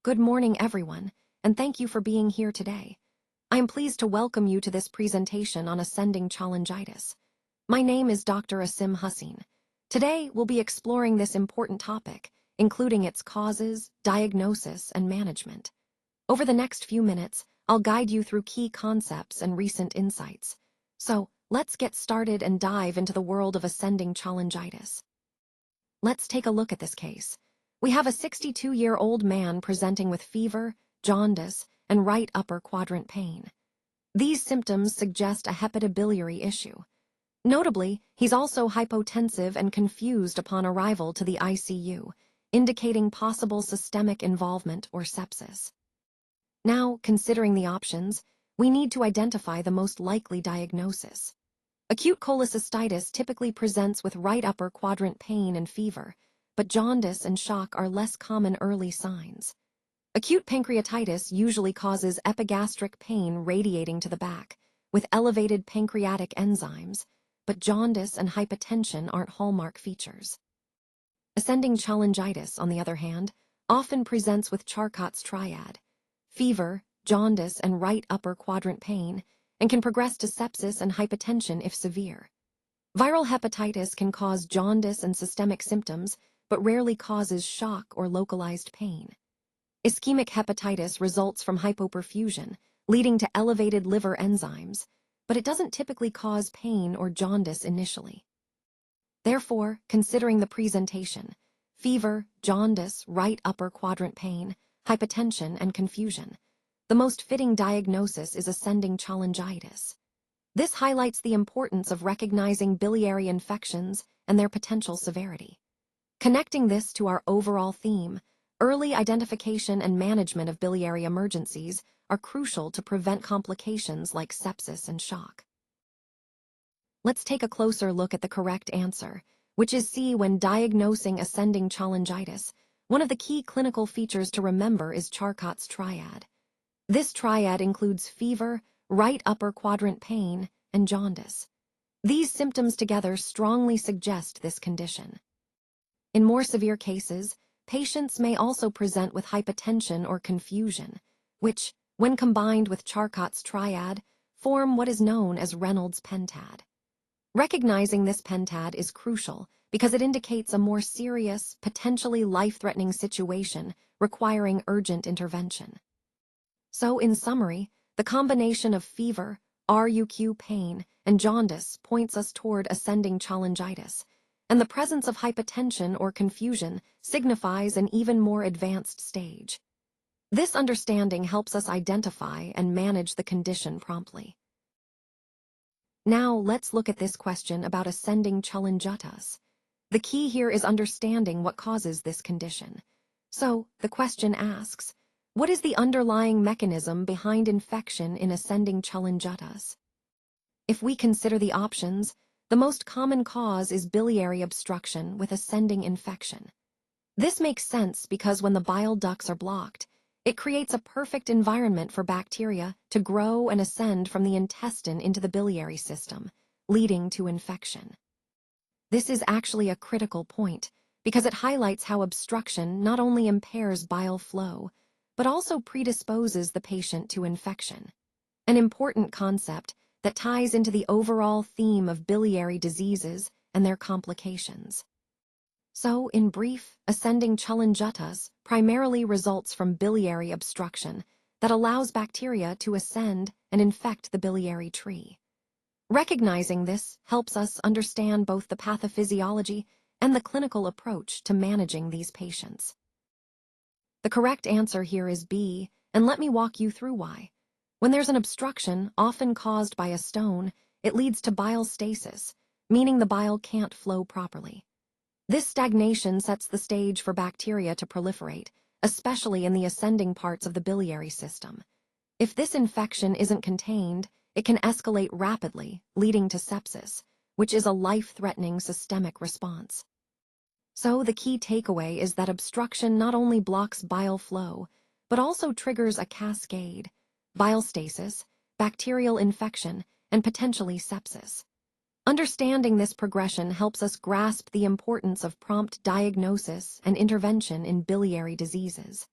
Good morning, everyone, and thank you for being here today. I am pleased to welcome you to this presentation on ascending cholangitis. My name is Dr. Asim Hussein. Today, we'll be exploring this important topic, including its causes, diagnosis, and management. Over the next few minutes, I'll guide you through key concepts and recent insights. So, let's get started and dive into the world of ascending cholangitis. Let's take a look at this case. We have a 62-year-old man presenting with fever, jaundice, and right upper quadrant pain. These symptoms suggest a hepatobiliary issue. Notably, he's also hypotensive and confused upon arrival to the ICU, indicating possible systemic involvement or sepsis. Now, considering the options, we need to identify the most likely diagnosis. Acute cholecystitis typically presents with right upper quadrant pain and fever, but jaundice and shock are less common early signs. Acute pancreatitis usually causes epigastric pain radiating to the back, with elevated pancreatic enzymes, but jaundice and hypotension aren't hallmark features. Ascending cholangitis, on the other hand, often presents with Charcot's triad: fever, jaundice, and right upper quadrant pain, and can progress to sepsis and hypotension if severe. Viral hepatitis can cause jaundice and systemic symptoms, but rarely causes shock or localized pain. Ischemic hepatitis results from hypoperfusion, leading to elevated liver enzymes, but it doesn't typically cause pain or jaundice initially. Therefore, considering the presentation, fever, jaundice, right upper quadrant pain, hypotension, and confusion, the most fitting diagnosis is ascending cholangitis. This highlights the importance of recognizing biliary infections and their potential severity. Connecting this to our overall theme, early identification and management of biliary emergencies are crucial to prevent complications like sepsis and shock. Let's take a closer look at the correct answer, which is C. When diagnosing ascending cholangitis, one of the key clinical features to remember is Charcot's triad. This triad includes fever, right upper quadrant pain, and jaundice. These symptoms together strongly suggest this condition. In more severe cases, patients may also present with hypotension or confusion, which, when combined with Charcot's triad, form what is known as Reynolds pentad. Recognizing this pentad is crucial because it indicates a more serious, potentially life-threatening situation requiring urgent intervention. So, in summary, the combination of fever, RUQ pain, and jaundice points us toward ascending cholangitis, and the presence of hypotension or confusion signifies an even more advanced stage. This understanding helps us identify and manage the condition promptly. Now, let's look at this question about ascending cholangitis. The key here is understanding what causes this condition. So, the question asks, what is the underlying mechanism behind infection in ascending cholangitis? If we consider the options, the most common cause is biliary obstruction with ascending infection. This makes sense because when the bile ducts are blocked, it creates a perfect environment for bacteria to grow and ascend from the intestine into the biliary system, leading to infection. This is actually a critical point because it highlights how obstruction not only impairs bile flow, but also predisposes the patient to infection. An important concept that ties into the overall theme of biliary diseases and their complications. So, in brief, ascending cholangitis primarily results from biliary obstruction that allows bacteria to ascend and infect the biliary tree. Recognizing this helps us understand both the pathophysiology and the clinical approach to managing these patients. The correct answer here is B, and let me walk you through why. When there's an obstruction, often caused by a stone, it leads to bile stasis, meaning the bile can't flow properly. This stagnation sets the stage for bacteria to proliferate, especially in the ascending parts of the biliary system. If this infection isn't contained, it can escalate rapidly, leading to sepsis, which is a life-threatening systemic response. So the key takeaway is that obstruction not only blocks bile flow, but also triggers a cascade: bile stasis, bacterial infection, and potentially sepsis. Understanding this progression helps us grasp the importance of prompt diagnosis and intervention in biliary diseases.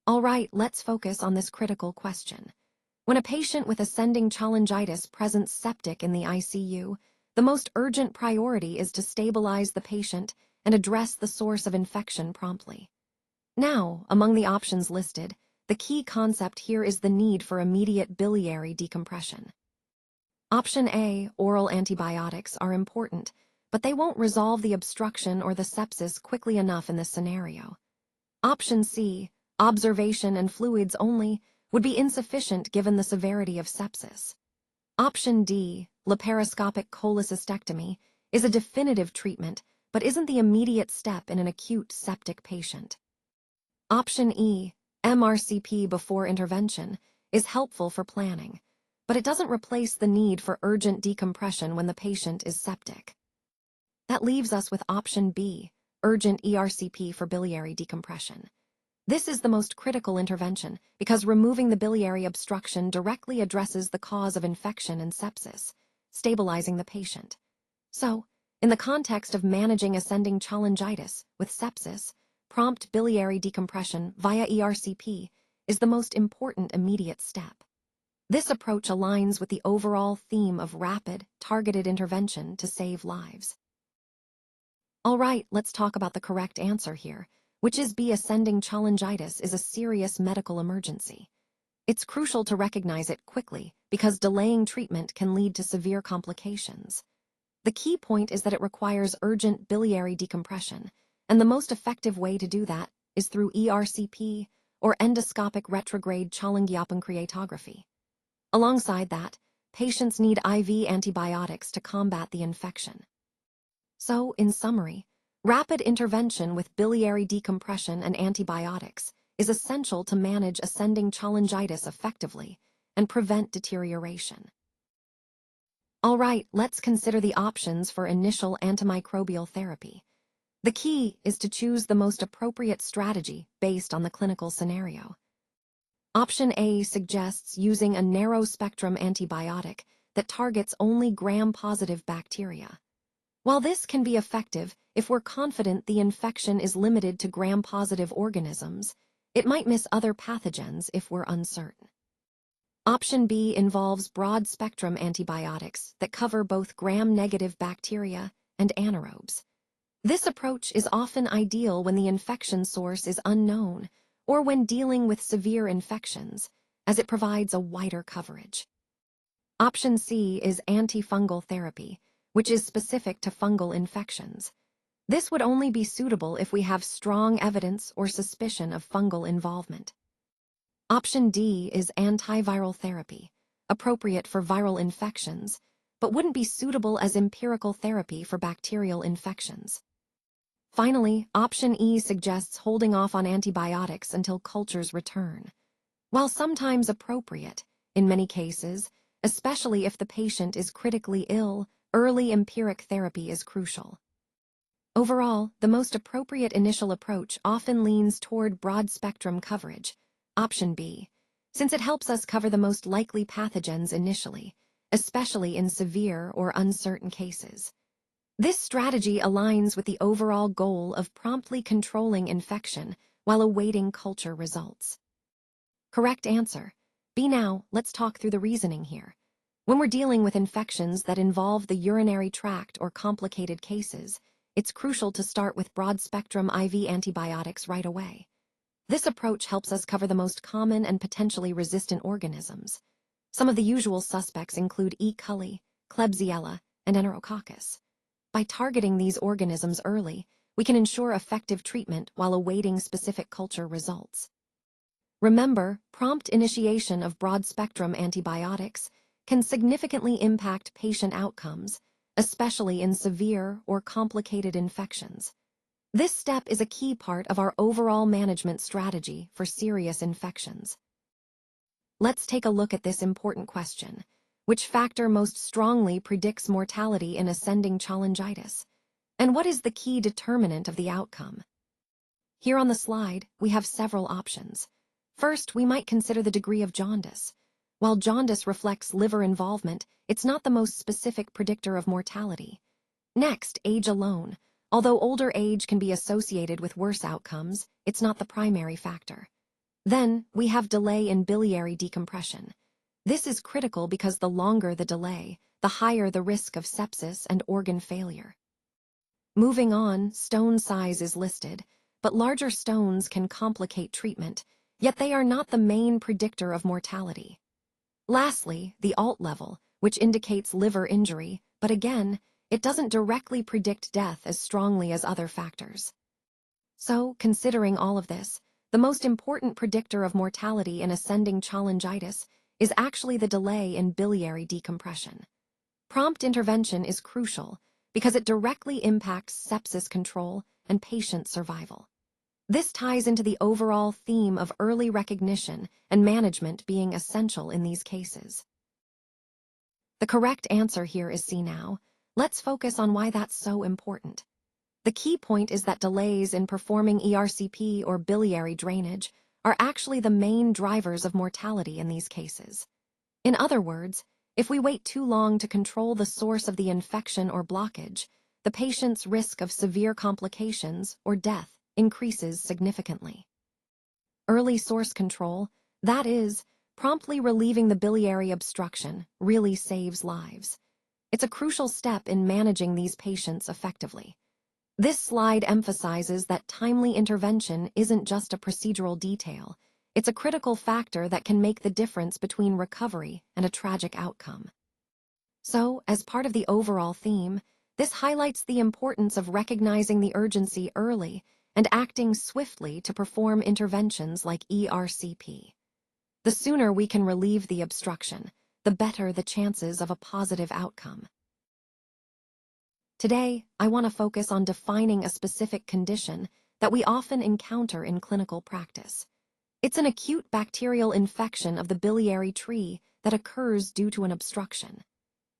All right, let's focus on this critical question. When a patient with ascending cholangitis presents septic in the ICU, the most urgent priority is to stabilize the patient and address the source of infection promptly. Now, among the options listed, the key concept here is the need for immediate biliary decompression. Option A, oral antibiotics, are important, but they won't resolve the obstruction or the sepsis quickly enough in this scenario. Option C, observation and fluids only, would be insufficient given the severity of sepsis. Option D, laparoscopic cholecystectomy, is a definitive treatment, but isn't the immediate step in an acute septic patient. Option E, MRCP before intervention, is helpful for planning, but it doesn't replace the need for urgent decompression when the patient is septic. That leaves us with option B, urgent ERCP for biliary decompression. This is the most critical intervention because removing the biliary obstruction directly addresses the cause of infection and sepsis, stabilizing the patient. So, in the context of managing ascending cholangitis with sepsis, prompt biliary decompression via ERCP is the most important immediate step. This approach aligns with the overall theme of rapid, targeted intervention to save lives. All right, let's talk about the correct answer here, which is B. Ascending cholangitis is a serious medical emergency. It's crucial to recognize it quickly because delaying treatment can lead to severe complications. The key point is that it requires urgent biliary decompression, and the most effective way to do that is through ERCP or endoscopic retrograde cholangioppancreatography. Alongside that, patients need IV antibiotics to combat the infection. So, in summary, rapid intervention with biliary decompression and antibiotics is essential to manage ascending cholangitis effectively and prevent deterioration. All right, let's consider the options for initial antimicrobial therapy. The key is to choose the most appropriate strategy based on the clinical scenario. Option A suggests using a narrow-spectrum antibiotic that targets only gram-positive bacteria. While this can be effective if we're confident the infection is limited to gram-positive organisms, it might miss other pathogens if we're uncertain. Option B involves broad-spectrum antibiotics that cover both gram-negative bacteria and anaerobes. This approach is often ideal when the infection source is unknown or when dealing with severe infections, as it provides a wider coverage. Option C is antifungal therapy, which is specific to fungal infections. This would only be suitable if we have strong evidence or suspicion of fungal involvement. Option D is antiviral therapy, appropriate for viral infections, but wouldn't be suitable as empirical therapy for bacterial infections. Finally, option E suggests holding off on antibiotics until cultures return. While sometimes appropriate, in many cases, especially if the patient is critically ill, early empiric therapy is crucial. Overall, the most appropriate initial approach often leans toward broad-spectrum coverage, option B, since it helps us cover the most likely pathogens initially, especially in severe or uncertain cases. This strategy aligns with the overall goal of promptly controlling infection while awaiting culture results. Correct answer. B. Now, let's talk through the reasoning here. When we're dealing with infections that involve the urinary tract or complicated cases, it's crucial to start with broad-spectrum IV antibiotics right away. This approach helps us cover the most common and potentially resistant organisms. Some of the usual suspects include E. coli, Klebsiella, and Enterococcus. By targeting these organisms early, we can ensure effective treatment while awaiting specific culture results. Remember, prompt initiation of broad-spectrum antibiotics can significantly impact patient outcomes, especially in severe or complicated infections. This step is a key part of our overall management strategy for serious infections. Let's take a look at this important question. Which factor most strongly predicts mortality in ascending cholangitis? And what is the key determinant of the outcome? Here on the slide, we have several options. First, we might consider the degree of jaundice. While jaundice reflects liver involvement, it's not the most specific predictor of mortality. Next, age alone. Although older age can be associated with worse outcomes, it's not the primary factor. Then, we have delay in biliary decompression. This is critical because the longer the delay, the higher the risk of sepsis and organ failure. Moving on, stone size is listed, but larger stones can complicate treatment, yet they are not the main predictor of mortality. Lastly, the ALT level, which indicates liver injury, but again, it doesn't directly predict death as strongly as other factors. So, considering all of this, the most important predictor of mortality in ascending cholangitis is actually the delay in biliary decompression. Prompt intervention is crucial because it directly impacts sepsis control and patient survival. This ties into the overall theme of early recognition and management being essential in these cases. The correct answer here is C now. Let's focus on why that's so important. The key point is that delays in performing ERCP or biliary drainage are actually the main drivers of mortality in these cases. In other words, if we wait too long to control the source of the infection or blockage, the patient's risk of severe complications or death increases significantly. Early source control, that is, promptly relieving the biliary obstruction, really saves lives. It's a crucial step in managing these patients effectively. This slide emphasizes that timely intervention isn't just a procedural detail, it's a critical factor that can make the difference between recovery and a tragic outcome. So, as part of the overall theme, this highlights the importance of recognizing the urgency early and acting swiftly to perform interventions like ERCP. The sooner we can relieve the obstruction, the better the chances of a positive outcome. Today, I want to focus on defining a specific condition that we often encounter in clinical practice. It's an acute bacterial infection of the biliary tree that occurs due to an obstruction.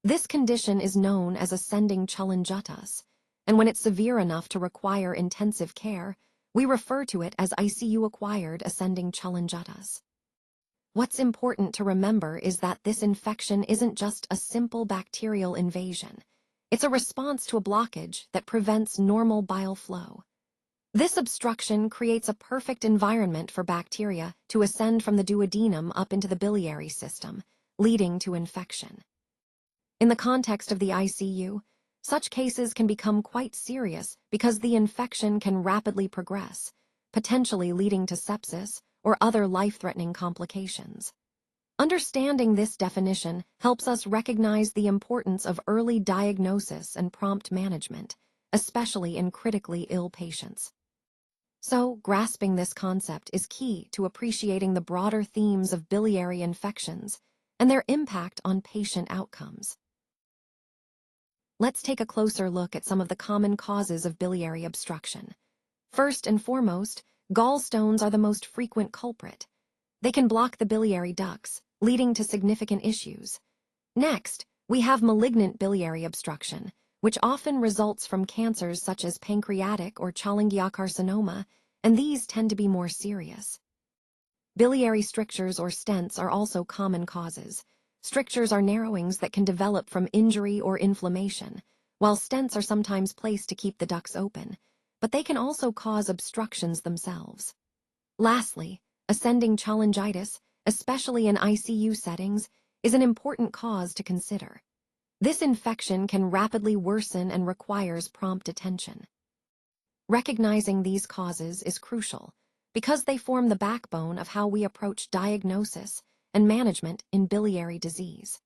This condition is known as ascending cholangitis, and when it's severe enough to require intensive care, we refer to it as ICU-acquired ascending cholangitis. What's important to remember is that this infection isn't just a simple bacterial invasion. It's a response to a blockage that prevents normal bile flow. This obstruction creates a perfect environment for bacteria to ascend from the duodenum up into the biliary system, leading to infection. In the context of the ICU, such cases can become quite serious because the infection can rapidly progress, potentially leading to sepsis or other life-threatening complications. Understanding this definition helps us recognize the importance of early diagnosis and prompt management, especially in critically ill patients. So, grasping this concept is key to appreciating the broader themes of biliary infections and their impact on patient outcomes. Let's take a closer look at some of the common causes of biliary obstruction. First and foremost, gallstones are the most frequent culprit. They can block the biliary ducts, leading to significant issues. Next, we have malignant biliary obstruction, which often results from cancers such as pancreatic or cholangiocarcinoma, and these tend to be more serious. Biliary strictures or stents are also common causes. Strictures are narrowings that can develop from injury or inflammation, while stents are sometimes placed to keep the ducts open, but they can also cause obstructions themselves. Lastly, ascending cholangitis, especially in ICU settings, is an important cause to consider. This infection can rapidly worsen and requires prompt attention. Recognizing these causes is crucial because they form the backbone of how we approach diagnosis and management in biliary disease.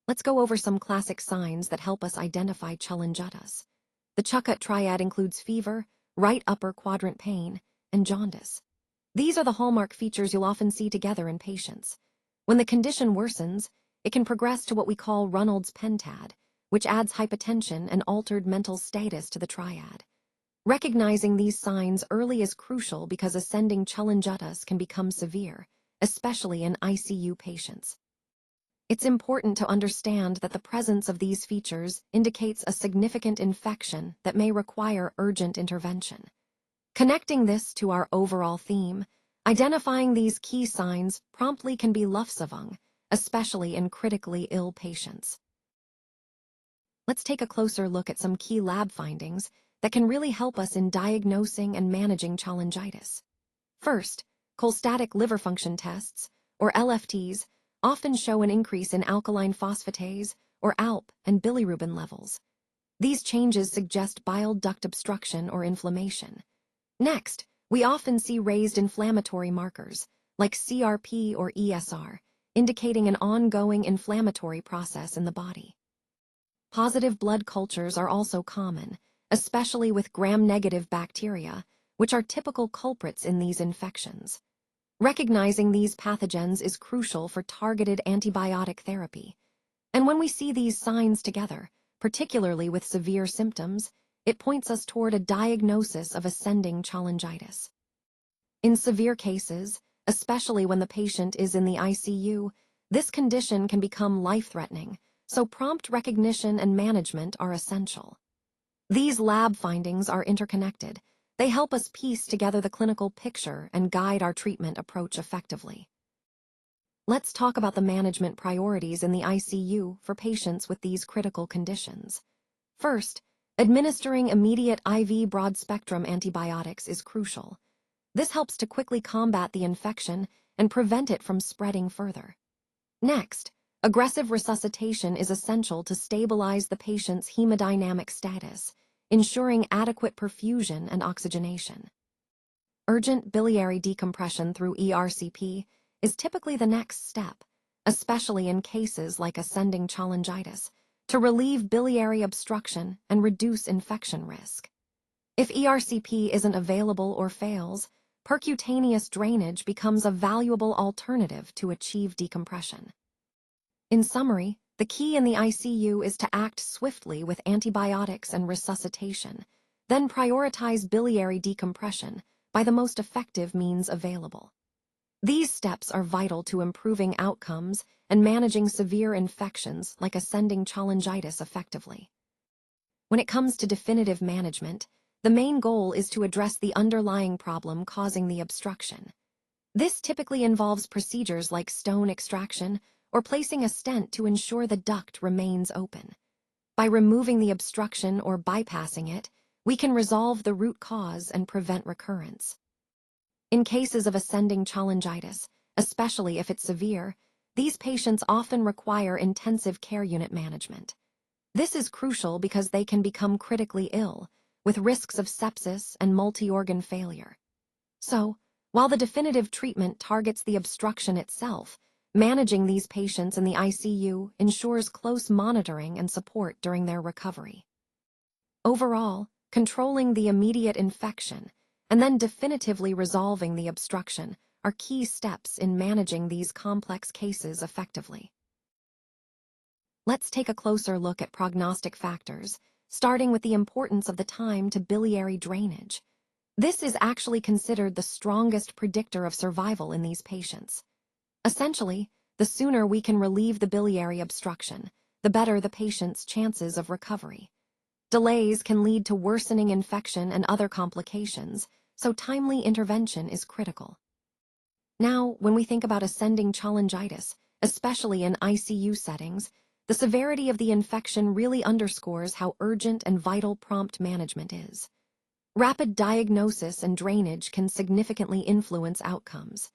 Let's go over some classic signs that help us identify cholangitis. The Chuckut triad includes fever, right upper quadrant pain, and jaundice. These are the hallmark features you'll often see together in patients. When the condition worsens, it can progress to what we call Raynaud's pentad, which adds hypotension and altered mental status to the triad. Recognizing these signs early is crucial because ascending cholangitis can become severe, especially in ICU patients. It's important to understand that the presence of these features indicates a significant infection that may require urgent intervention. Connecting this to our overall theme, identifying these key signs promptly can be lufsavung, especially in critically ill patients. Let's take a closer look at some key lab findings that can really help us in diagnosing and managing cholangitis. First, Cholestatic liver function tests, or LFTs, often show an increase in alkaline phosphatase, or ALP, and bilirubin levels. These changes suggest bile duct obstruction or inflammation. Next, we often see raised inflammatory markers, like CRP or ESR, indicating an ongoing inflammatory process in the body. Positive blood cultures are also common, especially with gram-negative bacteria, which are typical culprits in these infections. Recognizing these pathogens is crucial for targeted antibiotic therapy. And when we see these signs together, particularly with severe symptoms, it points us toward a diagnosis of ascending cholangitis. In severe cases, especially when the patient is in the ICU, this condition can become life-threatening, so prompt recognition and management are essential. These lab findings are interconnected. They help us piece together the clinical picture and guide our treatment approach effectively. Let's talk about the management priorities in the ICU for patients with these critical conditions. First, administering immediate IV broad-spectrum antibiotics is crucial. This helps to quickly combat the infection and prevent it from spreading further. Next, aggressive resuscitation is essential to stabilize the patient's hemodynamic status, ensuring adequate perfusion and oxygenation. Urgent biliary decompression through ERCP is typically the next step, especially in cases like ascending cholangitis, to relieve biliary obstruction and reduce infection risk. If ERCP isn't available or fails, percutaneous drainage becomes a valuable alternative to achieve decompression. In summary, the key in the ICU is to act swiftly with antibiotics and resuscitation, then prioritize biliary decompression by the most effective means available. These steps are vital to improving outcomes and managing severe infections like ascending cholangitis effectively. When it comes to definitive management, the main goal is to address the underlying problem causing the obstruction. This typically involves procedures like stone extraction or placing a stent to ensure the duct remains open. By removing the obstruction or bypassing it, we can resolve the root cause and prevent recurrence. In cases of ascending cholangitis, especially if it's severe, these patients often require intensive care unit management. This is crucial because they can become critically ill, with risks of sepsis and multi-organ failure. So, while the definitive treatment targets the obstruction itself, managing these patients in the ICU ensures close monitoring and support during their recovery. Overall, controlling the immediate infection and then definitively resolving the obstruction are key steps in managing these complex cases effectively. Let's take a closer look at prognostic factors, starting with the importance of the time to biliary drainage. This is actually considered the strongest predictor of survival in these patients. Essentially, the sooner we can relieve the biliary obstruction, the better the patient's chances of recovery. Delays can lead to worsening infection and other complications, so timely intervention is critical. Now, when we think about ascending cholangitis, especially in ICU settings, the severity of the infection really underscores how urgent and vital prompt management is. Rapid diagnosis and drainage can significantly influence outcomes.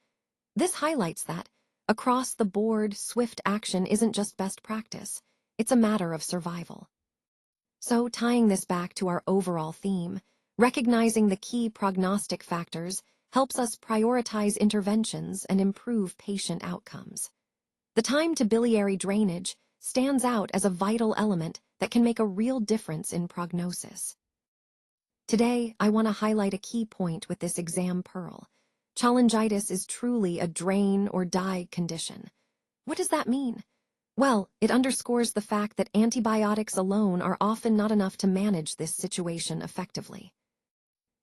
This highlights that, across the board, swift action isn't just best practice, it's a matter of survival. So, tying this back to our overall theme, recognizing the key prognostic factors helps us prioritize interventions and improve patient outcomes. The time to biliary drainage stands out as a vital element that can make a real difference in prognosis. Today, I want to highlight a key point with this exam pearl. Cholangitis is truly a drain or die condition. What does that mean? Well, it underscores the fact that antibiotics alone are often not enough to manage this situation effectively.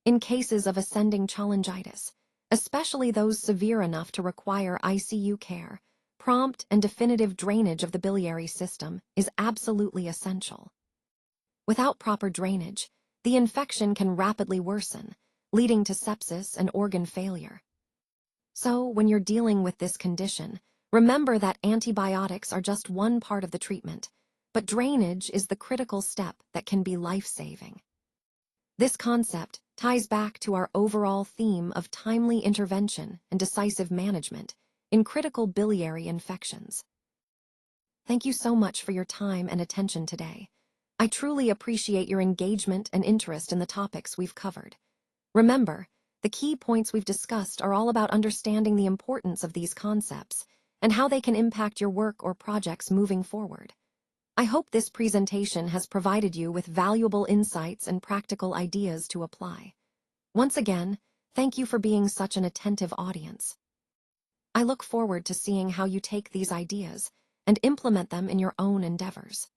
In cases of ascending cholangitis, especially those severe enough to require ICU care, prompt and definitive drainage of the biliary system is absolutely essential. Without proper drainage, the infection can rapidly worsen, leading to sepsis and organ failure. So, when you're dealing with this condition, remember that antibiotics are just one part of the treatment, but drainage is the critical step that can be life-saving. This concept ties back to our overall theme of timely intervention and decisive management in critical biliary infections. Thank you so much for your time and attention today. I truly appreciate your engagement and interest in the topics we've covered. Remember, the key points we've discussed are all about understanding the importance of these concepts and how they can impact your work or projects moving forward. I hope this presentation has provided you with valuable insights and practical ideas to apply. Once again, thank you for being such an attentive audience. I look forward to seeing how you take these ideas and implement them in your own endeavors.